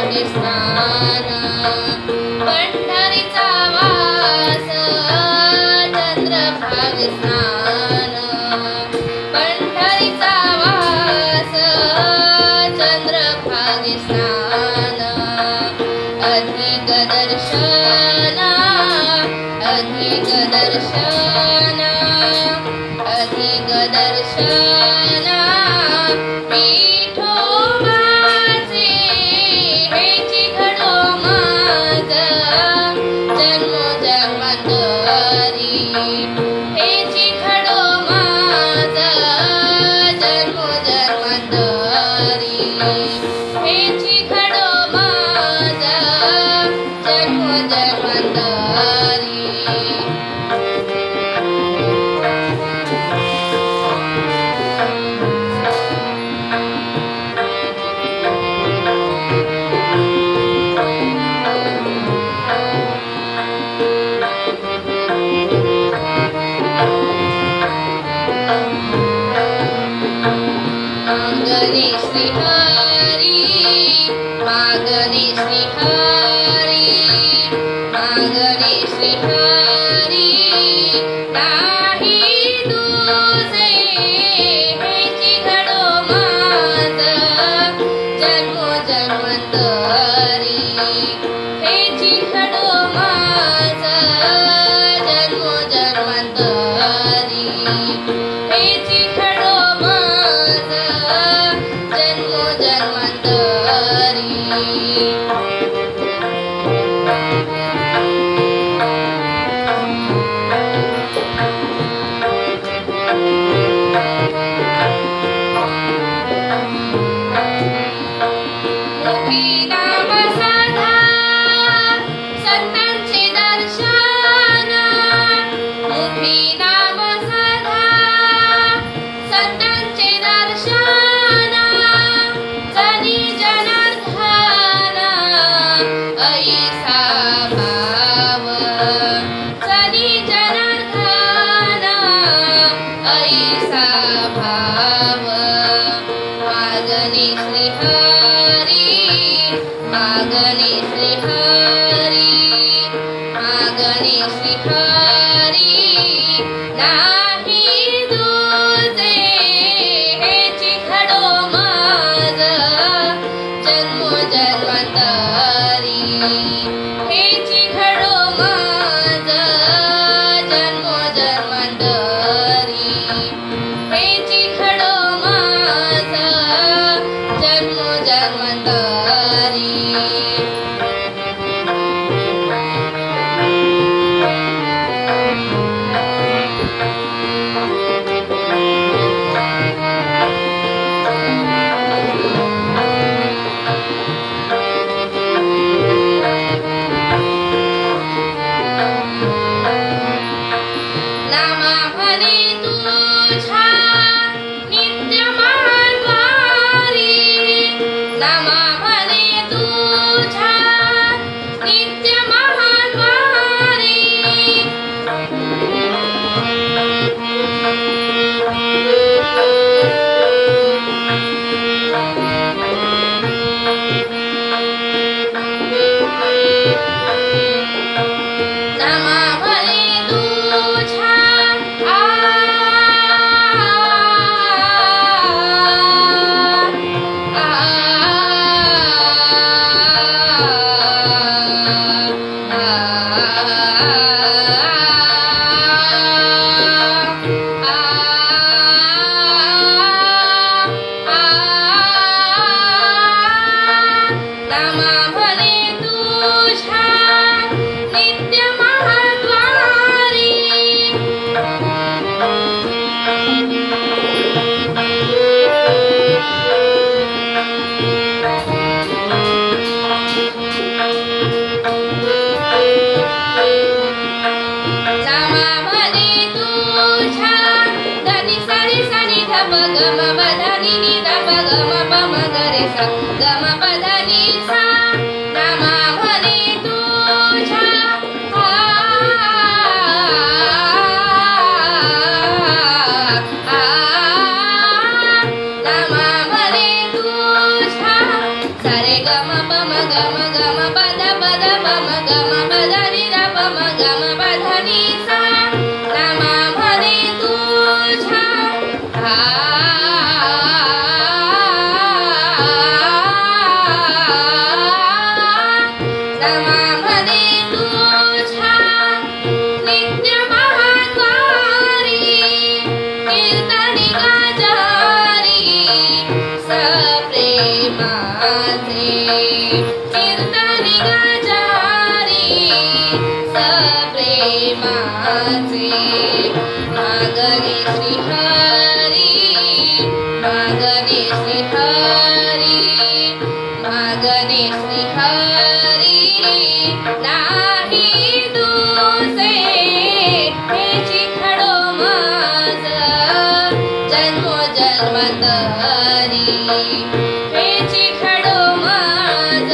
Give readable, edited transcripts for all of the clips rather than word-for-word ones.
भाग्य स्नान पंढरीचा वास चंद्रभागे स्नान पंढरीचा वास चंद्रभागे स्नान अधिक दर्शन अधिक दर्शन अधिक दर्शन विठोबाचे हेची घडो माझ जन्मोजन्मांतरी हेची घडो माझ जन्मोजन्मांतरी हेची घडो माझ जन्मोजन्मांतरी मागणे श्रीहरी मागणे श्रीहरी मागणे श्रीहरी नाही तुझे हेची घडो माझ जन्मोजन्मांतरी हेची घडो माझ जन्मोजन्मांतरी हेची घडो माझ जन्मोजन्मांतरी मुखी नाम साधा संतांचे दर्शन मुखी नाम साधा संतांचे दर्शन जनी जनार्दन ऐसा भाव जनी जनार्दन ऐसा भाव मागणे श्रीहरी मागणे श्रीहरी मागणे श्रीहरी नाही तुझे हेची घडो माझ जन्मोजन्मांतरी हेची घडो माझ जन्मोजन्मांतरी हेची घडो माझ जन्मोजन्मांतरी नामा म्हणे तुझ्या नित्य महाद्वारी नामा म्हणे तुझ्या नित्य महाद्वारी नामा म्हणे तुझ्या नामा म्हणे तुझ्या नित्य महाद्वारी नामा म्हणे तुझ्या धनी सारी सानी धप गम बधनी नि धप गम पम गरे सा गम बधनी सा नामा म्हणे तुझ्या नामा म्हणे तुझ्या सारे ग म प म ग म प ध प ध प म ग म प ध नि ध प म ग म प ध नि सा नामा म्हणे तुझ्या नमा म्हणे तुझ्या नित्य महाद्वारी कीर्तनी गाजारी सप्रेमाचे कीर्तनी गाजारी सप्रेमाचे मागणे श्रीहरी मागणे श्रीहरी मागणे श्रीहरी नाही तुझे हेची खडो माझ जन्मोजन्मांतरी हेची खडो माझ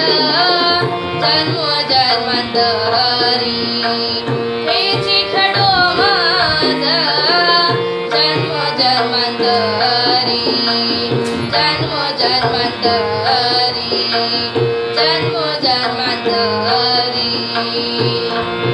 जन्मोजन्मांतरी हेची खडो माझ जन्मोजन्मांतरी जन्मोजन्मांतरी जन्मोजन्मांतरी